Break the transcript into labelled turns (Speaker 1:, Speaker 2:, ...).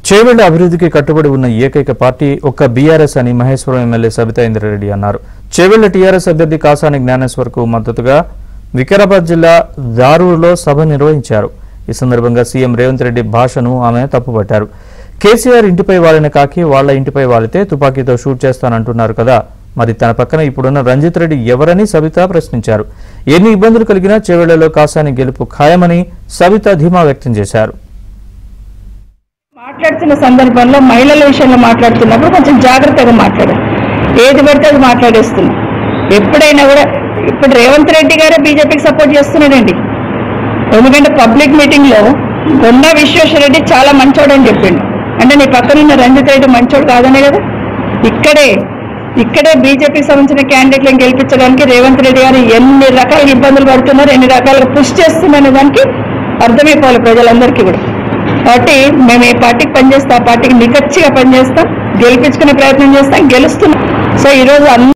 Speaker 1: చేవెళ్ల అభివృద్ధికి కట్టుబడి ఉన్న ఏకైక పార్టీ ఒక్క బీఆర్ఎస్ అని మహేశ్వరం ఎమ్మెల్యే సబితా ఇంద్రారెడ్డి అన్నారు. చేవెళ్ల టీఆర్ఎస్ అభ్యర్థి కాసాని జ్ఞానేశ్వర్కు మద్దతుగా వికారాబాద్ జిల్లా దారూరులో సభ నిర్వహించారు. ఈ సందర్భంగా సీఎం రేవంత్ రెడ్డి భాషను ఆమె తప్పుపట్టారు. కేసీఆర్ ఇంటిపై వాలిన కాకి వాళ్ల ఇంటిపై వాలితే తుపాకీతో షూట్ చేస్తానంటున్నారు కదా, మరి తన పక్కన ఇప్పుడున్న రంజిత్ రెడ్డి ఎవరని సబితా ప్రశ్నించారు. ఎన్ని ఇబ్బందులు కలిగినా చేవెళ్లలో కాసాని గెలుపు ఖాయమని సబితా ధీమా వ్యక్తం చేశారు.
Speaker 2: మాట్లాడుతున్న సందర్భంలో మహిళల విషయంలో మాట్లాడుతున్నప్పుడు కొంచెం జాగ్రత్తగా మాట్లాడారు. ఏది పడితే అది మాట్లాడేస్తున్నాం. ఎప్పుడైనా కూడా ఇప్పుడు రేవంత్ రెడ్డి గారే బీజేపీకి సపోర్ట్ చేస్తున్నాడండి. ఎందుకంటే పబ్లిక్ మీటింగ్ లో కొండ విశ్వేశ్వరరెడ్డి చాలా మంచోడు అని చెప్పిండు. అంటే నీ పక్కన ఉన్న రంజిత్ రెడ్డి మంచోడు కాదనే కదా. ఇక్కడే బీజేపీకి సంబంధించిన క్యాండిడేట్లను గెలిపించడానికి రేవంత్ రెడ్డి గారు ఎన్ని రకాల ఇబ్బందులు పడుతున్నారు, ఎన్ని రకాలుగా పుష్ చేస్తున్నారనే దానికి అర్థమైపోవాలి ప్రజలందరికీ కూడా. కాబట్టి మేము ఏ పార్టీకి పనిచేస్తాం, ఆ పార్టీకి నిఖచ్చిగా పనిచేస్తాం, గెలిపించుకునే ప్రయత్నం చేస్తాం, గెలుస్తున్నాం. సో ఈరోజు